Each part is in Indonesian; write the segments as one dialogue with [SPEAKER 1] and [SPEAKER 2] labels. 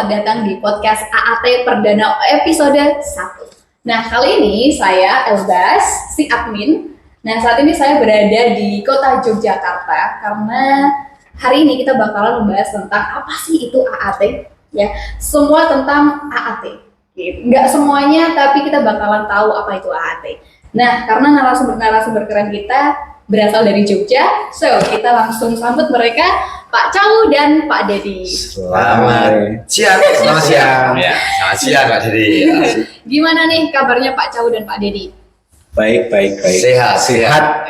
[SPEAKER 1] selamat datang di podcast AAT Perdana episode 1. Nah, kali ini saya Elbas, si admin. Nah, saat ini saya berada di kota Yogyakarta karena hari ini kita bakalan membahas tentang apa sih itu AAT, ya. Semua tentang AAT. Gitu. Nggak semuanya, tapi kita bakalan tahu apa itu AAT. Nah, karena narasumber keren kita berasal dari Jogja, so kita langsung sambut mereka, Pak Chau dan Pak Dedi.
[SPEAKER 2] Selamat siang. Ya, selamat siang Pak Dedi.
[SPEAKER 1] Gimana nih kabarnya Pak Chau dan Pak Dedi?
[SPEAKER 2] Baik. Sehat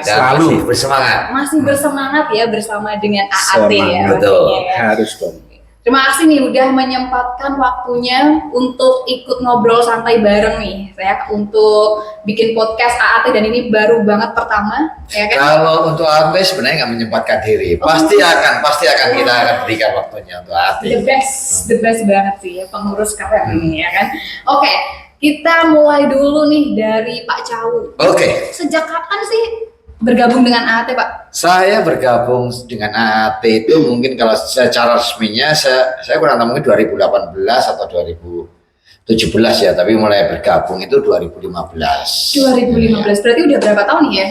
[SPEAKER 2] selalu bersemangat.
[SPEAKER 1] Masih bersemangat ya bersama dengan AAT ya.
[SPEAKER 2] Betul.
[SPEAKER 3] Harus dong.
[SPEAKER 1] Terima kasih nih udah menyempatkan waktunya untuk ikut ngobrol santai bareng nih, saya untuk bikin podcast AAT dan ini baru banget pertama, ya kan?
[SPEAKER 2] Kalau untuk AAT sebenarnya nggak menyempatkan diri, pasti akan kita akan berikan waktunya untuk AAT.
[SPEAKER 1] The best banget sih ya, pengurus keren ya kan? Oke, kita mulai dulu nih dari Pak Chau.
[SPEAKER 2] Oke.
[SPEAKER 1] Sejak kapan sih bergabung dengan AAT, Pak?
[SPEAKER 2] Saya bergabung dengan AAT itu mungkin kalau secara resminya saya kurang tahu mungkin 2018 atau 2017 ya, tapi mulai bergabung itu 2015.
[SPEAKER 1] 2015, berarti udah berapa tahun nih ya?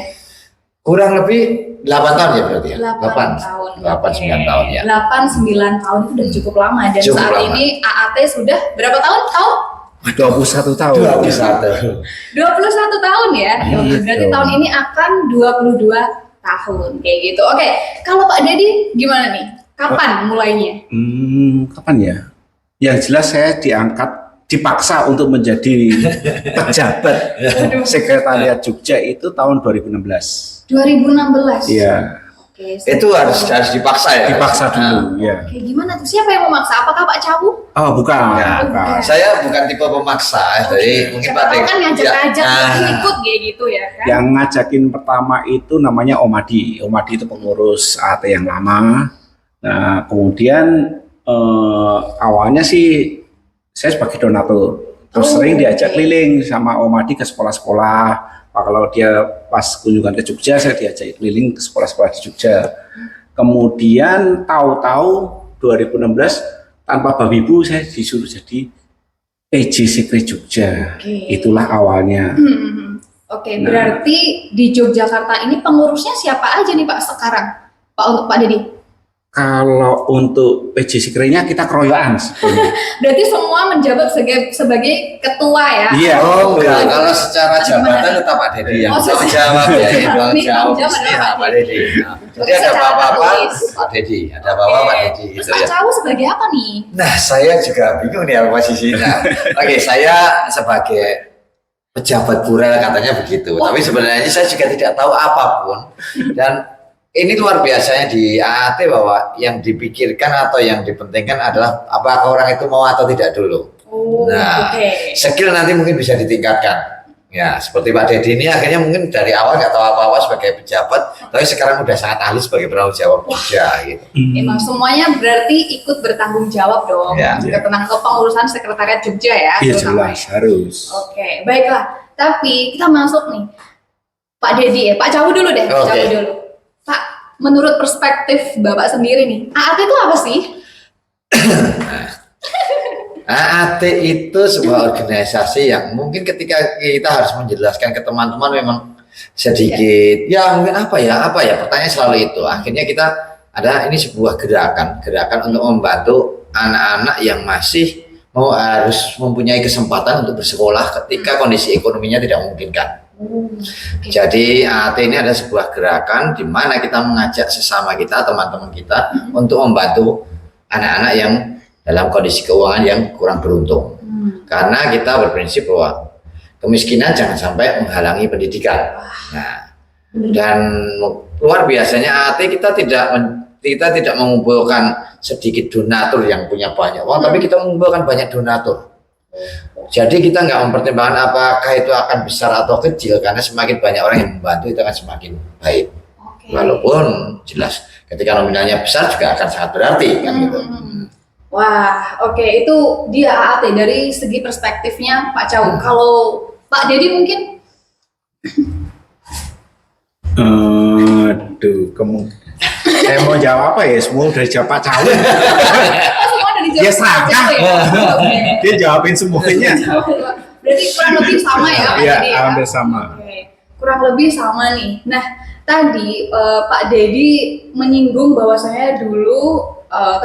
[SPEAKER 2] Kurang lebih 8 tahun ya berarti ya?
[SPEAKER 1] 8 tahun.
[SPEAKER 2] 8-9 tahun ya.
[SPEAKER 1] 8-9 tahun itu udah cukup lama dan
[SPEAKER 2] Cukup
[SPEAKER 1] saat
[SPEAKER 2] lama.
[SPEAKER 1] ini AAT sudah berapa tahun? Tahu?
[SPEAKER 3] 21 tahun.
[SPEAKER 2] 21.
[SPEAKER 1] 21 tahun ya.
[SPEAKER 3] Gitu.
[SPEAKER 1] Berarti tahun ini akan 22 tahun kayak gitu. Oke, kalau Pak Dedi gimana nih? Kapan mulainya?
[SPEAKER 3] Kapan ya? Yang jelas saya dipaksa untuk menjadi pejabat Sekretariat Jogja itu tahun 2016.
[SPEAKER 1] 2016.
[SPEAKER 3] Iya,
[SPEAKER 1] Oke.
[SPEAKER 2] Itu harus dipaksa ya.
[SPEAKER 3] dipaksa dulu. Ya.
[SPEAKER 1] Oke, gimana tuh? Siapa yang memaksa? Apakah Pak Chau?
[SPEAKER 3] Oh bukan.
[SPEAKER 2] Ya,
[SPEAKER 1] bukan.
[SPEAKER 2] saya bukan tipe pemaksa, jadi mungkin
[SPEAKER 1] Siapa
[SPEAKER 2] Pak
[SPEAKER 1] tahu
[SPEAKER 2] Dek.
[SPEAKER 1] kan ngajak-ngajak
[SPEAKER 2] Ya,
[SPEAKER 1] ikut kayak gitu ya kan?
[SPEAKER 3] Yang ngajakin pertama itu namanya Om Adi. Om Adi itu pengurus AT yang lama. Nah kemudian awalnya sih saya sebagai donatur. Terus sering diajak keliling sama Om Adi ke sekolah-sekolah. Nah, kalau dia pas kunjungan ke Jogja, saya diajak keliling ke sekolah-sekolah di Jogja. Kemudian tahu-tahu 2016 tanpa babi ibu saya disuruh jadi PJ Sekre Jogja.
[SPEAKER 1] Oke.
[SPEAKER 3] Itulah awalnya.
[SPEAKER 1] Oke,
[SPEAKER 3] Nah.
[SPEAKER 1] berarti di Yogyakarta ini pengurusnya siapa aja nih Pak sekarang? Pak untuk Pak Dedi?
[SPEAKER 3] Kalau untuk PJ Sekre-nya kita keroyokan sebetulnya.
[SPEAKER 1] Berarti semua menjabat sebagai ketua ya?
[SPEAKER 3] Iya.
[SPEAKER 2] Oh enggak,
[SPEAKER 3] betul.
[SPEAKER 2] kalau secara jabatan tetap Pak Dedi yang
[SPEAKER 1] Oh,
[SPEAKER 2] tanggung
[SPEAKER 1] secara-
[SPEAKER 2] jawab ya,
[SPEAKER 1] Ini
[SPEAKER 2] tanggung
[SPEAKER 1] tanggung
[SPEAKER 2] jawab
[SPEAKER 1] jawab
[SPEAKER 2] mesti
[SPEAKER 1] adalah
[SPEAKER 2] Pak Dedi. Nah, jadi
[SPEAKER 1] Oke,
[SPEAKER 2] ada
[SPEAKER 1] secara
[SPEAKER 2] apa-apa
[SPEAKER 1] tertulis.
[SPEAKER 2] Pak Dedi, ada apa-apa Pak Dedi
[SPEAKER 1] Terus
[SPEAKER 2] gitu
[SPEAKER 1] Pak
[SPEAKER 2] ya.
[SPEAKER 1] Chau sebagai apa nih?
[SPEAKER 2] Nah, saya juga bingung nih apa posisinya. Oke, saya sebagai pejabat pura katanya begitu. Tapi sebenarnya saya juga tidak tahu apapun. Dan ini luar biasanya di AAT bahwa yang dipikirkan atau yang dipentingkan adalah apakah orang itu mau atau tidak dulu.
[SPEAKER 1] Oh,
[SPEAKER 2] Nah,
[SPEAKER 1] oke.
[SPEAKER 2] skill nanti mungkin bisa ditingkatkan. Ya, seperti Pak Dedi ini akhirnya mungkin dari awal nggak tahu apa-apa sebagai pejabat, tapi sekarang udah sangat ahli sebagai penanggung jawab Jogja gitu.
[SPEAKER 1] Emang semuanya berarti ikut bertanggung jawab dong
[SPEAKER 2] Ya.
[SPEAKER 1] tentang kepengurusan Sekretariat Jogja ya.
[SPEAKER 3] Iya
[SPEAKER 1] terutama.
[SPEAKER 3] jelas harus.
[SPEAKER 1] Oke, baiklah. Tapi kita masuk nih, Pak Dedi ya, Pak Chau dulu deh, Pak
[SPEAKER 2] Oke.
[SPEAKER 1] Chau dulu. Pak, menurut perspektif Bapak sendiri nih, AAT itu apa sih?
[SPEAKER 2] AAT itu sebuah organisasi yang mungkin ketika kita harus menjelaskan ke teman-teman memang sedikit ya mungkin apa ya pertanyaan selalu itu. Akhirnya kita ada ini sebuah gerakan untuk membantu anak-anak yang masih mau harus mempunyai kesempatan untuk bersekolah ketika kondisi ekonominya tidak memungkinkan. Jadi AAT ini ada sebuah gerakan di mana kita mengajak sesama kita, teman-teman kita untuk membantu anak-anak yang dalam kondisi keuangan yang kurang beruntung. Karena kita berprinsip bahwa kemiskinan jangan sampai menghalangi pendidikan. Nah, dan luar biasanya AAT kita tidak mengumpulkan sedikit donatur yang punya banyak uang, tapi kita mengumpulkan banyak donatur. Jadi kita nggak mempertimbangkan apakah itu akan besar atau kecil, karena semakin banyak orang yang membantu itu akan semakin baik.
[SPEAKER 1] Oke.
[SPEAKER 2] Walaupun jelas ketika nominalnya besar juga akan sangat berarti kan gitu.
[SPEAKER 1] Wah, oke, itu dia AAT dari segi perspektifnya Pak Chau. Kalau Pak Dedi mungkin
[SPEAKER 3] Aduh, saya mau jawab apa ya? Semua udah jawab Pak Chau.
[SPEAKER 1] semua dari dijawab
[SPEAKER 3] Ya, sama.
[SPEAKER 1] ya? Oke.
[SPEAKER 3] Dia jawabin semuanya.
[SPEAKER 1] Berarti kurang lebih sama ya Pak
[SPEAKER 3] Iya,
[SPEAKER 1] Dedi ya?
[SPEAKER 3] hampir sama.
[SPEAKER 1] Oke. Kurang lebih sama nih. Nah, tadi Pak Dedi menyinggung bahwasanya dulu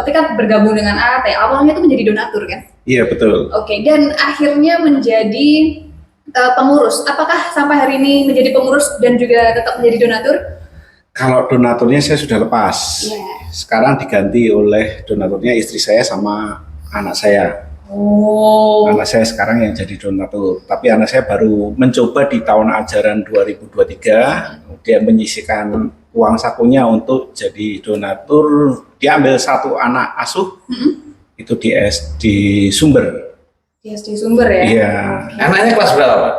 [SPEAKER 1] ketika bergabung dengan AAT, awalnya itu menjadi donatur kan?
[SPEAKER 3] Iya, betul.
[SPEAKER 1] Oke, dan akhirnya menjadi pengurus. Apakah sampai hari ini menjadi pengurus dan juga tetap menjadi donatur?
[SPEAKER 3] Kalau donaturnya saya sudah lepas.
[SPEAKER 1] Iya.
[SPEAKER 3] Sekarang diganti oleh donaturnya istri saya sama anak saya.
[SPEAKER 1] Oh.
[SPEAKER 3] Anak saya sekarang yang jadi donatur. Tapi anak saya baru mencoba di tahun ajaran 2023, kemudian menyisihkan uang sakunya untuk jadi donatur. Dia ambil satu anak asuh, itu di Sumber.
[SPEAKER 1] Di SD Sumber ya?
[SPEAKER 3] Iya.
[SPEAKER 2] Anaknya kelas berapa, Pak?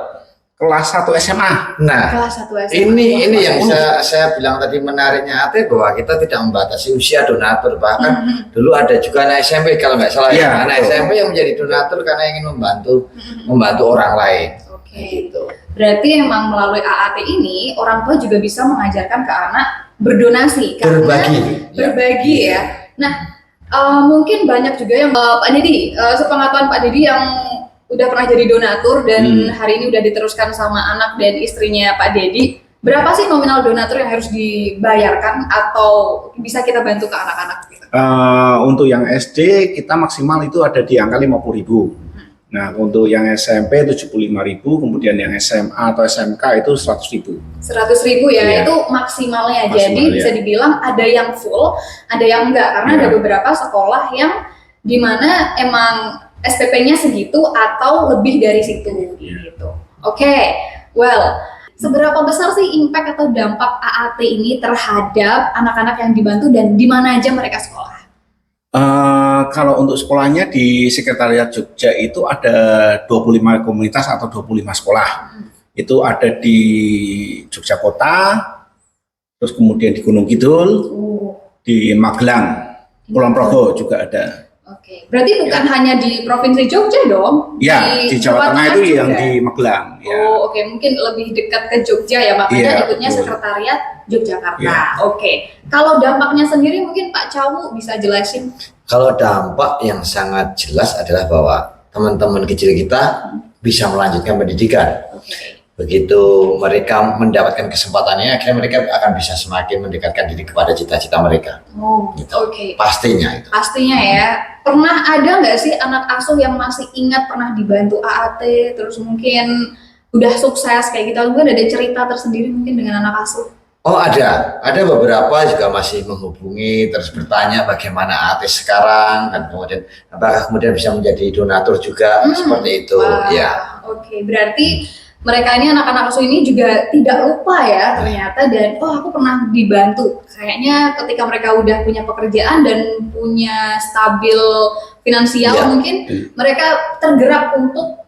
[SPEAKER 3] Kelas 1 SMA.
[SPEAKER 2] Nah,
[SPEAKER 1] Kelas 1 SMA.
[SPEAKER 2] ini yang saya bilang tadi menariknya AT, bahwa kita tidak membatasi usia donatur. Bahkan dulu ada juga anak SMP kalau nggak salah
[SPEAKER 3] Iya,
[SPEAKER 2] anak
[SPEAKER 3] betul.
[SPEAKER 2] SMP yang menjadi donatur karena ingin membantu orang lain.
[SPEAKER 1] Oke.
[SPEAKER 2] Gitu.
[SPEAKER 1] Berarti emang melalui AAT ini orang tua juga bisa mengajarkan ke anak berdonasi, karena berbagi ya. Nah, mungkin banyak juga yang Pak Dedi, sepengetahuan Pak Dedi yang udah pernah jadi donatur dan hari ini udah diteruskan sama anak dan istrinya Pak Dedi. Berapa sih nominal donatur yang harus dibayarkan atau bisa kita bantu ke anak-anak? Gitu?
[SPEAKER 3] Untuk yang SD kita maksimal itu ada di angka 50.000. Nah, untuk yang SMP 75.000, kemudian yang SMA atau SMK itu 100.000.
[SPEAKER 1] 100.000 ya,
[SPEAKER 3] Iya.
[SPEAKER 1] itu maksimalnya.
[SPEAKER 3] Maksimal,
[SPEAKER 1] Jadi
[SPEAKER 3] ya.
[SPEAKER 1] bisa dibilang ada yang full, ada yang enggak, karena
[SPEAKER 3] Iya.
[SPEAKER 1] ada beberapa sekolah yang dimana emang SPP-nya segitu atau lebih dari situ gitu. Oke, well, seberapa besar sih impact atau dampak AAT ini terhadap anak-anak yang dibantu dan di mana aja mereka sekolah?
[SPEAKER 3] Kalau untuk sekolahnya di Sekretariat Jogja itu ada 25 komunitas atau 25 sekolah. Itu ada di Jogja Kota, terus kemudian di Gunung Kidul, di Magelang, Kulon Progo juga ada.
[SPEAKER 1] Oke, berarti bukan hanya di Provinsi Jogja dong?
[SPEAKER 3] Ya, di Jawa Tengah itu
[SPEAKER 1] juga?
[SPEAKER 3] yang di Magelang. Ya.
[SPEAKER 1] Oh, oke, mungkin lebih dekat ke Jogja ya, makanya
[SPEAKER 3] Iya,
[SPEAKER 1] ikutnya
[SPEAKER 3] betul.
[SPEAKER 1] Sekretariat Yogyakarta.
[SPEAKER 3] Iya.
[SPEAKER 1] Oke, kalau dampaknya sendiri mungkin Pak Cawu bisa jelasin.
[SPEAKER 2] Kalau dampak yang sangat jelas adalah bahwa teman-teman kecil kita bisa melanjutkan pendidikan.
[SPEAKER 1] Oke.
[SPEAKER 2] Begitu mereka mendapatkan kesempatannya, akhirnya mereka akan bisa semakin mendekatkan diri kepada cita-cita mereka.
[SPEAKER 1] Oh,
[SPEAKER 2] Gitu.
[SPEAKER 1] oke.
[SPEAKER 2] Pastinya itu.
[SPEAKER 1] Pastinya ya. Pernah ada nggak sih anak asuh yang masih ingat pernah dibantu AAT, terus mungkin udah sukses kayak gitu? Mungkin ada cerita tersendiri mungkin dengan anak asuh?
[SPEAKER 2] Oh, ada beberapa juga masih menghubungi terus bertanya bagaimana AAT sekarang dan kemudian apakah kemudian bisa menjadi donatur juga seperti itu.
[SPEAKER 1] Wah,
[SPEAKER 2] Ya.
[SPEAKER 1] Oke, berarti mereka ini anak-anak asuh ini juga tidak lupa ya ternyata, dan oh aku pernah dibantu. Kayaknya ketika mereka udah punya pekerjaan dan punya stabil finansial
[SPEAKER 2] Iya.
[SPEAKER 1] mungkin mereka tergerak untuk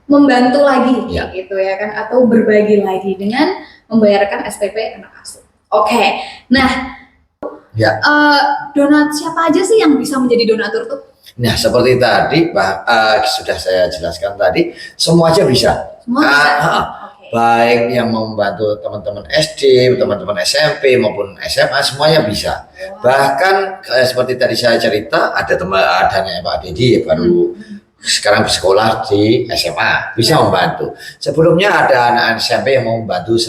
[SPEAKER 1] membantu lagi
[SPEAKER 2] Iya.
[SPEAKER 1] gitu ya kan, atau berbagi lagi dengan membayarkan SPP anak asuh. Oke, nah
[SPEAKER 2] Ya.
[SPEAKER 1] donat siapa aja sih yang bisa menjadi donatur tuh?
[SPEAKER 2] Nah, seperti tadi sudah saya jelaskan tadi, semua aja bisa.
[SPEAKER 1] Semua bisa? Oke.
[SPEAKER 2] Baik yang mau membantu teman-teman SD, teman-teman SMP maupun SMA, semuanya bisa. Bahkan seperti tadi saya cerita, adanya Pak Dedi baru sekarang bersekolah di SMA, bisa membantu. Sebelumnya ada anak SMP yang mau membantu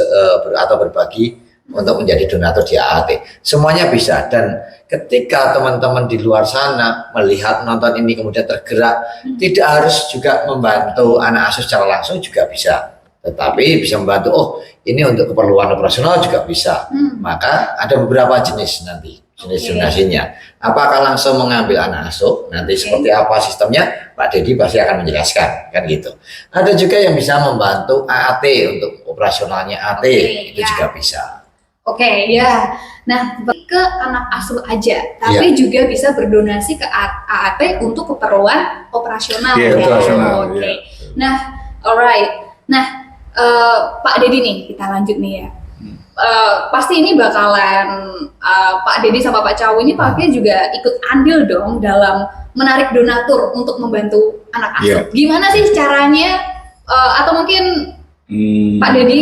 [SPEAKER 2] atau berbagi untuk menjadi donatur di AAT. Semuanya bisa, dan ketika teman-teman di luar sana melihat nonton ini kemudian tergerak, tidak harus juga membantu anak asuh secara langsung juga bisa. Tetapi bisa membantu, oh ini untuk keperluan operasional juga bisa. Maka ada beberapa jenis nanti, jenis donasinya. Apakah langsung mengambil anak asuh, nanti seperti apa sistemnya, Pak Dedi pasti akan menjelaskan, kan gitu. Ada juga yang bisa membantu AAT untuk operasionalnya AAT, itu juga bisa.
[SPEAKER 1] Oke, ya. Nah, ke anak asuh aja, tapi juga bisa berdonasi ke AAT untuk keperluan operasional.
[SPEAKER 3] Iya,
[SPEAKER 1] ya.
[SPEAKER 3] operasional,
[SPEAKER 1] Oke.
[SPEAKER 3] iya.
[SPEAKER 1] Nah, alright. Nah, Pak Dedi nih, kita lanjut nih ya. Pasti ini bakalan Pak Dedi sama Pak Cawu ini pakai juga ikut andil dong dalam menarik donatur untuk membantu anak asuh.
[SPEAKER 3] Iya.
[SPEAKER 1] Gimana sih caranya? Atau mungkin Pak Dedi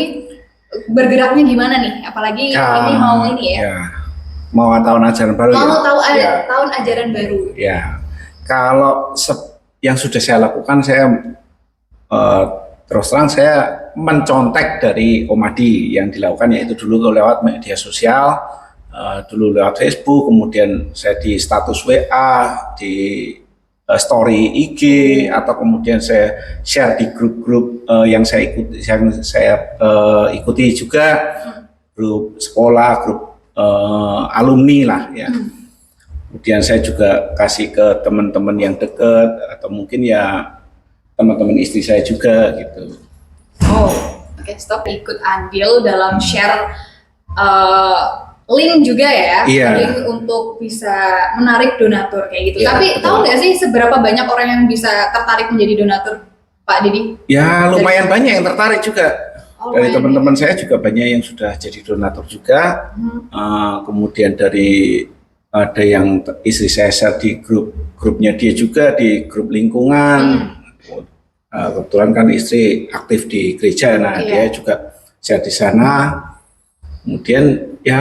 [SPEAKER 1] bergeraknya gimana nih? Apalagi ini mau ini ya.
[SPEAKER 3] Mau tahun ajaran baru
[SPEAKER 1] Mau
[SPEAKER 3] ya?
[SPEAKER 1] tahu
[SPEAKER 3] Ya.
[SPEAKER 1] tahun ajaran baru.
[SPEAKER 3] Ya, Kalau yang sudah saya lakukan, saya terus terang saya mencontek dari Omadi yang dilakukan, yaitu dulu lewat media sosial, dulu lewat Facebook, kemudian saya di status WA, di story IG, atau kemudian saya share di grup-grup yang saya ikuti juga, grup sekolah, grup alumni lah ya. Kemudian saya juga kasih ke teman-teman yang dekat, atau mungkin ya teman-teman istri saya juga gitu.
[SPEAKER 1] Oke, stop ikut andil dalam share link juga ya,
[SPEAKER 3] Iya.
[SPEAKER 1] link untuk bisa menarik donatur kayak gitu.
[SPEAKER 2] Iya,
[SPEAKER 1] Tapi
[SPEAKER 2] betul.
[SPEAKER 1] tahu nggak sih seberapa banyak orang yang bisa tertarik menjadi donatur, Pak Didi?
[SPEAKER 3] Ya lumayan banyak yang tertarik juga. Dari
[SPEAKER 1] lumayan.
[SPEAKER 3] teman-teman saya juga banyak yang sudah jadi donatur juga. Kemudian dari ada yang istri saya share di grupnya dia juga, di grup lingkungan. Kebetulan kan istri aktif di gereja, nah
[SPEAKER 1] Iya.
[SPEAKER 3] dia juga share di sana. Kemudian ya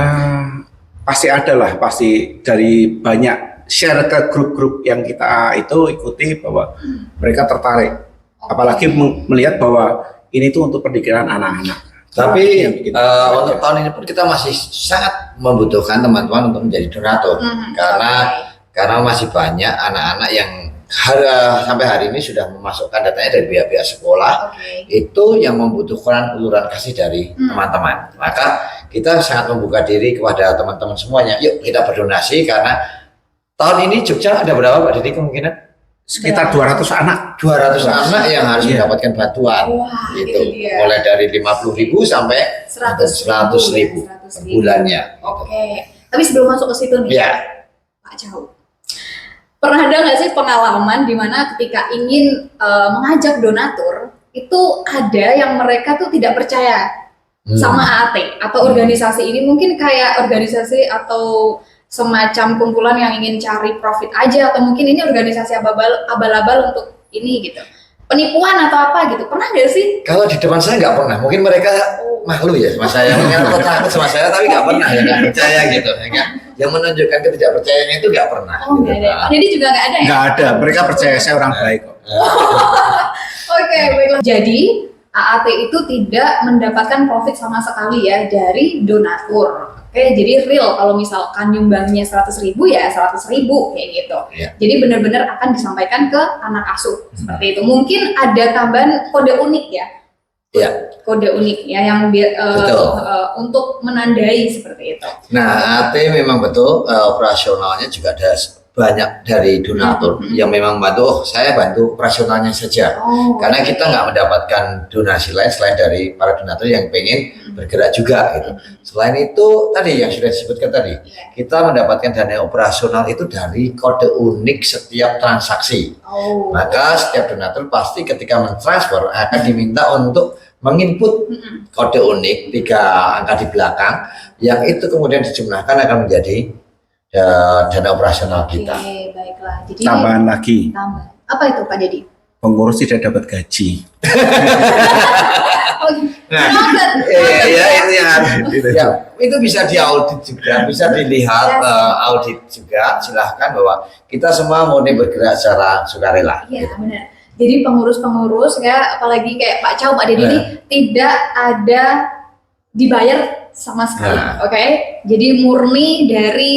[SPEAKER 3] pasti ada lah, pasti dari banyak share ke grup-grup yang kita itu ikuti bahwa mereka tertarik. Apalagi melihat bahwa ini tuh untuk pendidikan anak-anak.
[SPEAKER 2] Tapi
[SPEAKER 3] Yang bikin-
[SPEAKER 2] untuk tahun ini pun kita masih sangat membutuhkan teman-teman untuk menjadi donatur, karena masih banyak anak-anak yang sampai hari ini sudah memasukkan datanya dari pihak-pihak sekolah, itu yang membutuhkan uluran kasih dari teman-teman. Maka kita sangat membuka diri kepada teman-teman semuanya. Yuk kita berdonasi, karena tahun ini Jogja ada berapa Pak Didi kemungkinan?
[SPEAKER 3] Sekitar 200 anak.
[SPEAKER 2] 200 anak yang harus
[SPEAKER 3] Iya.
[SPEAKER 2] mendapatkan bantuan.
[SPEAKER 1] Wah,
[SPEAKER 2] Gitu.
[SPEAKER 1] itu dia.
[SPEAKER 2] Mulai dari 50.000 sampai 100.000 per bulannya.
[SPEAKER 1] Oke. Tapi sebelum masuk ke situ nih,
[SPEAKER 2] Ya.
[SPEAKER 1] Pak Jauh. Pernah ada nggak sih pengalaman di mana ketika ingin mengajak donatur, itu ada yang mereka tuh tidak percaya sama AAT atau organisasi ini, mungkin kayak organisasi atau semacam kumpulan yang ingin cari profit aja, atau mungkin ini organisasi abal-abal untuk ini gitu, penipuan atau apa gitu, pernah nggak sih?
[SPEAKER 2] Kalau di depan saya nggak pernah, mungkin mereka malu ya sama saya, mungkin takut sama saya, tapi nggak pernah ya, nggak percaya gitu, ya kan? Yang menunjukkan ketidakpercayaannya itu nggak pernah.
[SPEAKER 1] Oh
[SPEAKER 2] gitu,
[SPEAKER 1] nggak ada,
[SPEAKER 2] Pak.
[SPEAKER 1] Pak Deddy juga nggak ada ya?
[SPEAKER 3] Nggak ada, mereka percaya saya orang baik kok.
[SPEAKER 1] Oke, baiklah. Jadi AAT itu tidak mendapatkan profit sama sekali ya dari donatur. Oke, jadi real kalau misalkan nyumbangnya 100.000 ya 100.000 kayak gitu.
[SPEAKER 2] Iya.
[SPEAKER 1] Jadi benar-benar akan disampaikan ke anak asuh seperti itu. Mungkin ada tambahan kode unik ya.
[SPEAKER 2] Iya.
[SPEAKER 1] Kode unik ya yang
[SPEAKER 2] Betul.
[SPEAKER 1] untuk menandai seperti itu.
[SPEAKER 2] Nah, AT memang betul operasionalnya juga ada banyak dari donatur yang memang bantu. Oh, saya bantu operasionalnya saja.
[SPEAKER 1] Oh,
[SPEAKER 2] Karena kita nggak mendapatkan donasi lain selain dari para donatur yang pengen bergerak juga gitu. Selain itu tadi yang sudah disebutkan tadi, kita mendapatkan dana operasional itu dari kode unik setiap transaksi.
[SPEAKER 1] Oh.
[SPEAKER 2] Maka setiap donatur pasti ketika mentransfer akan diminta untuk menginput kode unik 3 angka di belakang, yang itu kemudian dijumlahkan akan menjadi dana operasional kita.
[SPEAKER 1] Oke, baiklah. Jadi
[SPEAKER 3] Tambahan lagi,
[SPEAKER 1] tambah. Apa itu Pak Deddy?
[SPEAKER 3] pengurus tidak dapat gaji.
[SPEAKER 1] Oh,
[SPEAKER 2] Nah,
[SPEAKER 1] kenapa?
[SPEAKER 2] iya itu yang ya, itu bisa diaudit juga, bisa dilihat audit juga. Silahkan bahwa kita semua murni bergerak secara sukarela.
[SPEAKER 1] Iya benar. Jadi pengurus-pengurus ya, apalagi kayak Pak Chow, Pak Deddy ini tidak ada dibayar sama sekali.
[SPEAKER 2] Nah.
[SPEAKER 1] Oke, jadi murni dari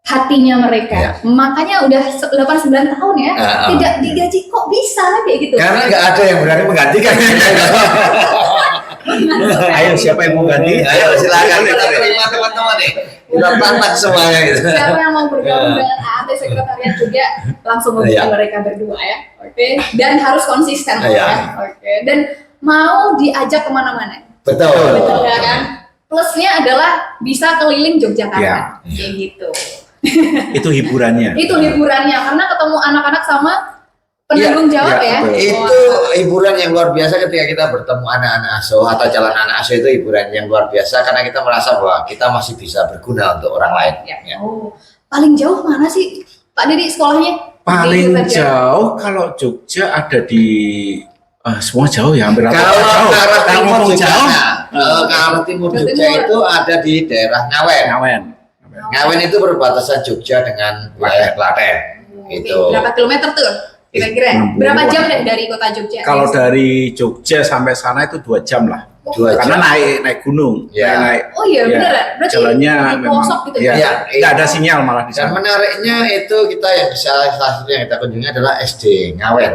[SPEAKER 1] hatinya mereka.
[SPEAKER 2] Ya.
[SPEAKER 1] Makanya udah 8-9 tahun ya, tidak digaji, kok bisa kayak gitu.
[SPEAKER 2] Karena nggak ada yang berani menggantikan.
[SPEAKER 3] Ayo siapa yang mau ganti?
[SPEAKER 2] Ayo silakan kita terima teman-teman nih. Kita tantang semuanya gitu.
[SPEAKER 1] Siapa yang mau bergabung dengan AAT Sekretariat juga langsung hubungi
[SPEAKER 2] Iya.
[SPEAKER 1] mereka berdua ya. Oke, dan harus konsisten
[SPEAKER 2] Iya.
[SPEAKER 1] ya. Oke, dan mau diajak kemana-mana.
[SPEAKER 2] Betul.
[SPEAKER 1] Betul ya kan? Plusnya adalah bisa keliling Yogyakarta,
[SPEAKER 3] Iya.
[SPEAKER 1] kayak gitu.
[SPEAKER 3] Itu hiburannya.
[SPEAKER 1] Itu hiburannya, karena ketemu anak-anak sama penanggung jawab
[SPEAKER 3] iya,
[SPEAKER 1] ya.
[SPEAKER 3] betul.
[SPEAKER 2] Itu hiburan yang luar biasa ketika kita bertemu anak-anak asuh atau calon anak asuh, itu hiburan yang luar biasa karena kita merasa bahwa kita masih bisa berguna untuk orang lain.
[SPEAKER 1] Ya.
[SPEAKER 2] Ya.
[SPEAKER 1] Oh, paling jauh mana sih Pak Deddy sekolahnya?
[SPEAKER 3] Paling
[SPEAKER 1] Di Jogja.
[SPEAKER 3] jauh kalau Jogja ada di semua jauh ya, hampir
[SPEAKER 2] Kalau ke arah timur
[SPEAKER 3] ngomong
[SPEAKER 2] Jogja,
[SPEAKER 3] jauh,
[SPEAKER 2] ke arah timur
[SPEAKER 1] Ke
[SPEAKER 2] Jogja
[SPEAKER 1] timur.
[SPEAKER 2] itu ada di daerah Ngawen.
[SPEAKER 3] Ngawen.
[SPEAKER 2] Ngawen itu berbatasan Jogja dengan wilayah Klaten. Itu.
[SPEAKER 1] Berapa kilometer tuh? Kira-kira
[SPEAKER 3] 60.
[SPEAKER 1] berapa jam deh dari kota Jogja?
[SPEAKER 3] Kalau dari Jogja sampai sana itu 2 jam lah.
[SPEAKER 2] 2
[SPEAKER 3] Karena
[SPEAKER 2] jam.
[SPEAKER 3] naik gunung,
[SPEAKER 2] Ya.
[SPEAKER 3] naik.
[SPEAKER 1] Oh iya
[SPEAKER 3] Ya.
[SPEAKER 1] beneran. Berarti
[SPEAKER 3] Jalannya
[SPEAKER 1] di pelosok gitu
[SPEAKER 3] ya,
[SPEAKER 2] Ya,
[SPEAKER 3] nggak ada sinyal malah di
[SPEAKER 2] Dan
[SPEAKER 3] sana.
[SPEAKER 2] menariknya itu kita yang salah satu yang kita kunjungi adalah SD Ngawen.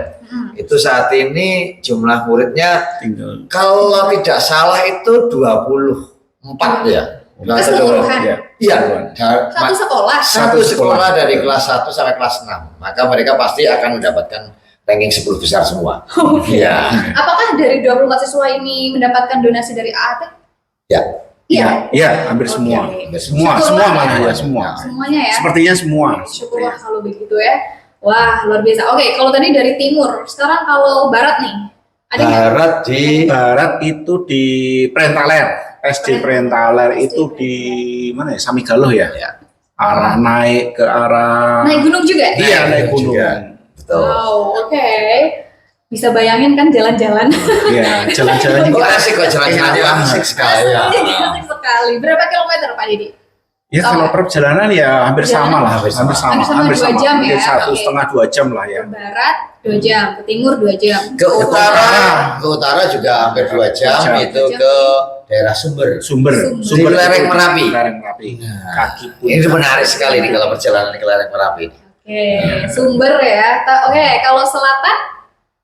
[SPEAKER 2] Itu saat ini jumlah muridnya
[SPEAKER 3] Tinggal.
[SPEAKER 2] kalau tidak salah itu 24 ya.
[SPEAKER 1] Keseluruhan.
[SPEAKER 3] Ya,
[SPEAKER 2] Iya.
[SPEAKER 1] Satu sekolah.
[SPEAKER 2] Satu sekolah dari kelas 1 sampai kelas 6. Maka mereka pasti akan mendapatkan ranking 10 besar semua. Iya.
[SPEAKER 1] Apakah dari 24 siswa ini mendapatkan donasi dari AAT?
[SPEAKER 2] Ya.
[SPEAKER 1] Iya.
[SPEAKER 3] Iya, hampir
[SPEAKER 1] Oke.
[SPEAKER 3] semua.
[SPEAKER 2] Semua.
[SPEAKER 3] Semua malah ya, semua.
[SPEAKER 1] Semuanya ya.
[SPEAKER 3] Sepertinya semua.
[SPEAKER 1] Syukurlah kalau begitu ya. Wah, luar biasa. Oke, kalau tadi dari timur, sekarang kalau barat nih. Ada nggak?
[SPEAKER 2] Barat di
[SPEAKER 3] Barat itu di Prentaler, SD Prentaler itu di mana ya? Samigaloh ya.
[SPEAKER 2] Ya.
[SPEAKER 3] Arah naik ke arah.
[SPEAKER 1] Naik gunung juga?
[SPEAKER 3] Iya, naik gunung.
[SPEAKER 2] juga. Betul.
[SPEAKER 1] Wow, oke. Bisa bayangin kan jalan-jalan.
[SPEAKER 3] Iya, jalan-jalan
[SPEAKER 2] Oh,
[SPEAKER 3] kita
[SPEAKER 2] asik kok jalan-jalannya asik sekali ya.
[SPEAKER 1] Asik sekali. Berapa kilometer Pak Didi?
[SPEAKER 3] Ya kalau perjalanan ya hampir sama lah,
[SPEAKER 2] Hampir sama.
[SPEAKER 1] Hampir sama 2 jam ya?
[SPEAKER 3] Mungkin 1,5 2 jam lah ya.
[SPEAKER 1] Ke barat 2 jam, ke timur 2 jam.
[SPEAKER 2] Ke utara juga hampir 2 jam,
[SPEAKER 3] 2 jam.
[SPEAKER 2] itu ke daerah Sumber.
[SPEAKER 3] Sumber
[SPEAKER 2] Di lereng
[SPEAKER 3] itu-
[SPEAKER 2] Merapi.
[SPEAKER 3] Lereng Merapi.
[SPEAKER 2] Nah,
[SPEAKER 3] Kaki pun.
[SPEAKER 2] Ini menarik sekali nih kalau perjalanan ke lereng Merapi ini.
[SPEAKER 1] Oke, Sumber ya. Oke, kalau selatan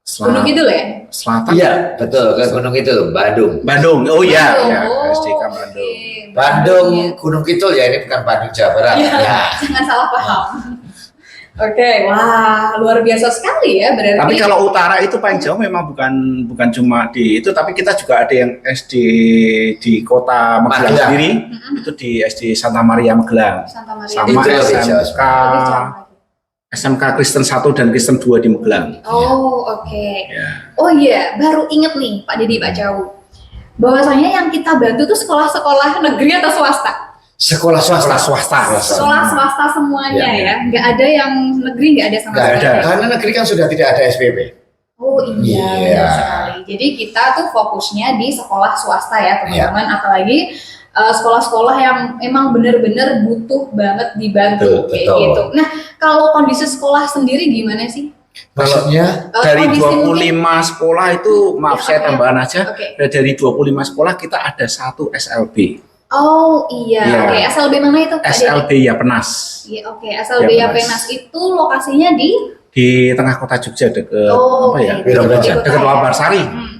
[SPEAKER 1] Gunung Kidul ya?
[SPEAKER 3] Selatan.
[SPEAKER 2] Iya, betul, ke Gunung Kidul, Bandung.
[SPEAKER 3] Bandung. Oh iya,
[SPEAKER 1] Bandung.
[SPEAKER 3] ya,
[SPEAKER 1] Oh,
[SPEAKER 3] SDK
[SPEAKER 1] oke.
[SPEAKER 3] Bandung.
[SPEAKER 2] Bandung, Gunung Kidul ya, ini bukan Bandung Jawa Barat.
[SPEAKER 1] Iya,
[SPEAKER 2] Ya.
[SPEAKER 1] jangan salah paham. Oke, wah luar biasa sekali ya berarti.
[SPEAKER 3] Tapi kalau utara itu paling jauh memang bukan cuma di itu, tapi kita juga ada yang SD di kota Magelang
[SPEAKER 2] Magelang.
[SPEAKER 3] sendiri, itu di SD Santa Maria Magelang,
[SPEAKER 1] Santa Maria.
[SPEAKER 3] sama
[SPEAKER 2] Itu lebih jauh.
[SPEAKER 3] SMK
[SPEAKER 1] Lebih jauh lagi.
[SPEAKER 3] SMK Kristen 1 dan Kristen 2 di Magelang.
[SPEAKER 1] Oh, oke.
[SPEAKER 3] Ya.
[SPEAKER 1] Oh iya, baru inget nih Pak Didi, Pak Jau. Bahwasanya yang kita bantu tuh sekolah-sekolah negeri atau swasta?
[SPEAKER 2] Sekolah swasta.
[SPEAKER 3] Swasta.
[SPEAKER 1] Sekolah swasta semuanya
[SPEAKER 2] Ya,
[SPEAKER 1] ya. Nggak ada yang negeri, nggak ada sama
[SPEAKER 2] Nggak
[SPEAKER 1] sekali.
[SPEAKER 2] ada, karena negeri kan sudah tidak ada SPP.
[SPEAKER 1] Oh iya,
[SPEAKER 2] Iya.
[SPEAKER 1] benar sekali. Jadi kita tuh fokusnya di sekolah swasta ya teman-teman, apalagi sekolah-sekolah yang emang bener-bener butuh banget dibantu kayak
[SPEAKER 2] Betul.
[SPEAKER 1] gitu. Nah, kalau kondisi sekolah sendiri gimana sih?
[SPEAKER 2] Maksudnya
[SPEAKER 3] Dari
[SPEAKER 1] Kondisi
[SPEAKER 3] 25
[SPEAKER 1] mungkin-
[SPEAKER 3] sekolah itu, maaf
[SPEAKER 1] Ya,
[SPEAKER 3] saya
[SPEAKER 1] oke.
[SPEAKER 3] tambahan aja,
[SPEAKER 1] Oke.
[SPEAKER 3] dari 25 sekolah kita ada 1 SLB.
[SPEAKER 1] Oh iya,
[SPEAKER 3] Iya.
[SPEAKER 1] oke. SLB mana itu Pak Didi?
[SPEAKER 3] SLB ya Penas.
[SPEAKER 1] Iya, oke. SLB
[SPEAKER 3] Ya,
[SPEAKER 1] Yapenas itu lokasinya di
[SPEAKER 3] Di tengah kota Jogja dekat
[SPEAKER 1] Oh,
[SPEAKER 3] apa ya?
[SPEAKER 1] oke. Di
[SPEAKER 2] Birabrajan.
[SPEAKER 1] kota
[SPEAKER 3] Dekat
[SPEAKER 1] ya.
[SPEAKER 3] Babarsari.
[SPEAKER 1] Hmm.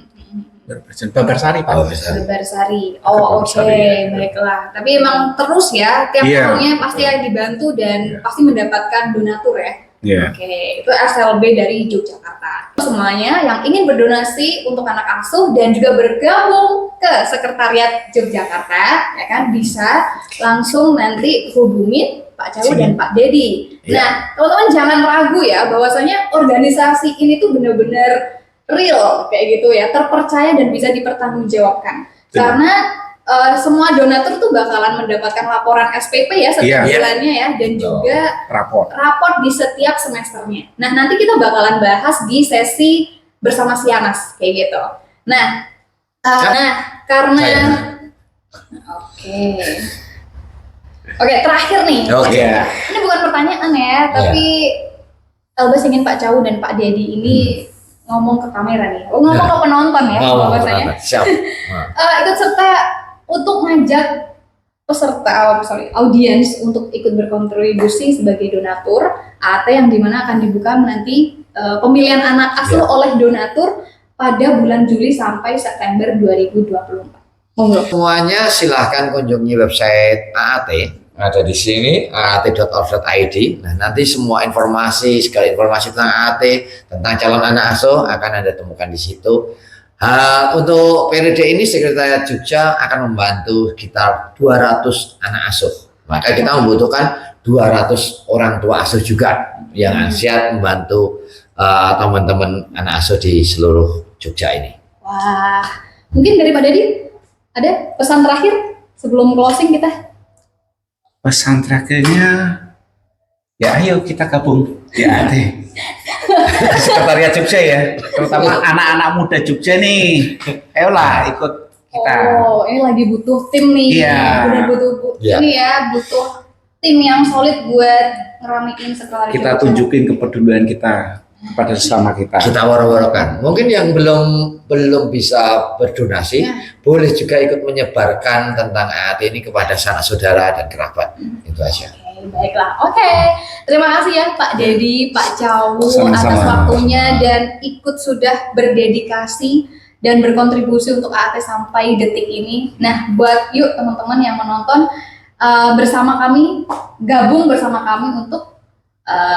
[SPEAKER 3] Babarsari Pak.
[SPEAKER 2] Oh, bisa.
[SPEAKER 1] Bebarsari. Oh, oke,
[SPEAKER 3] Bebarsari, ya.
[SPEAKER 1] baiklah. Tapi emang terus ya, tiap
[SPEAKER 3] Iya.
[SPEAKER 1] tahunnya pasti ada dibantu dan
[SPEAKER 3] Iya.
[SPEAKER 1] pasti mendapatkan donatur ya.
[SPEAKER 3] Iya.
[SPEAKER 1] Oke, itu SLB dari Yogyakarta. Semuanya yang ingin berdonasi untuk anak asuh dan juga bergabung ke Sekretariat Yogyakarta, ya kan bisa langsung nanti hubungin Pak Jawa dan Pak Dedi.
[SPEAKER 3] Iya.
[SPEAKER 1] Nah, teman-teman jangan ragu ya, bahwasanya organisasi ini tuh benar-benar real kayak gitu ya, terpercaya dan bisa dipertanggungjawabkan.
[SPEAKER 3] Betul.
[SPEAKER 1] Karena semua donatur tuh bakalan mendapatkan laporan SPP ya setiap
[SPEAKER 3] Iya.
[SPEAKER 1] bulannya ya, dan juga raport di setiap semesternya. Nah, nanti kita bakalan bahas di sesi bersama Sianas kayak gitu. Nah, karena
[SPEAKER 2] Saya.
[SPEAKER 1] Oke, terakhir nih.
[SPEAKER 2] Oke.
[SPEAKER 3] Iya.
[SPEAKER 1] Ini bukan pertanyaan ya, tapi Elbas ingin Pak Cau dan Pak Dedi ini ngomong ke kamera nih. Ngomong ke penonton ya, bahwasanya
[SPEAKER 2] Siap.
[SPEAKER 1] ikut serta untuk ngajak peserta, audiens untuk ikut berkontribusi sebagai donatur AT yang dimana akan dibuka nanti pemilihan anak asuh oleh donatur pada bulan Juli sampai September 2024. Monggo.
[SPEAKER 2] Semuanya silahkan kunjungi website AAT, ada di sini aat.org.id. Nah, nanti semua informasi, segala informasi tentang AAT, tentang calon anak asuh akan Anda temukan di situ. Untuk periode ini Sekretariat Jogja akan membantu sekitar 200 anak asuh. Maka kita membutuhkan 200 orang tua asuh juga yang siap membantu teman-teman anak asuh di seluruh Jogja ini.
[SPEAKER 1] Wah, mungkin dari Pak Dedi ada pesan terakhir sebelum closing kita?
[SPEAKER 3] Pesan terakhirnya, ya ayo kita gabung di AT. Sekretariat Jogja ya, terutama anak-anak muda Jogja nih. Ayolah ikut kita.
[SPEAKER 1] Oh, ini lagi butuh tim nih.
[SPEAKER 3] Iya.
[SPEAKER 1] Benar butuh
[SPEAKER 2] Iya.
[SPEAKER 1] ini ya, butuh tim yang solid buat ngeramein sekretariat
[SPEAKER 3] Kita
[SPEAKER 1] Jogja.
[SPEAKER 3] tunjukin kepedulian kita kepada sesama kita.
[SPEAKER 2] Kita waro-warokan. Mungkin yang belum bisa berdonasi,
[SPEAKER 1] Ya.
[SPEAKER 2] boleh juga ikut menyebarkan tentang AAT ini kepada sanak saudara dan kerabat. Itu aja.
[SPEAKER 1] Oke, baiklah. Oke, terima kasih ya Pak Dedi, Pak Cawu
[SPEAKER 3] Sama-sama.
[SPEAKER 1] atas waktunya dan ikut sudah berdedikasi dan berkontribusi untuk AAT sampai detik ini. Nah, buat yuk teman-teman yang menonton bersama kami, gabung bersama kami untuk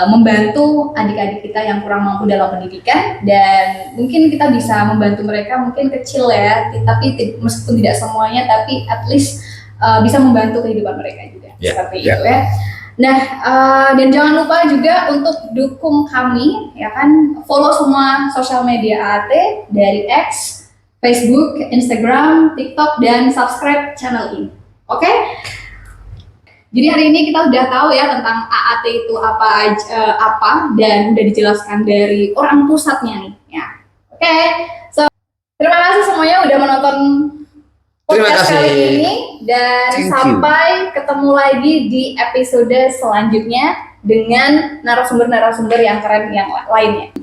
[SPEAKER 1] membantu adik-adik kita yang kurang mampu dalam pendidikan, dan mungkin kita bisa membantu mereka, mungkin kecil ya, tapi meskipun tidak semuanya, tapi at least bisa membantu kehidupan mereka juga.
[SPEAKER 2] Ya,
[SPEAKER 1] Seperti
[SPEAKER 3] ya.
[SPEAKER 1] itu ya. Nah, dan jangan lupa juga untuk dukung kami, ya kan, follow semua sosial media AAT dari X, Facebook, Instagram, TikTok, dan subscribe channel ini. Oke? Jadi hari ini kita udah tahu ya tentang AAT itu apa dan udah dijelaskan dari orang pusatnya nih. Ya. Oke. So, terima kasih semuanya udah menonton
[SPEAKER 2] Terima
[SPEAKER 1] podcast
[SPEAKER 2] kasih.
[SPEAKER 1] kali ini, dan
[SPEAKER 3] Thank you.
[SPEAKER 1] sampai ketemu lagi di episode selanjutnya dengan narasumber-narasumber yang keren yang lainnya.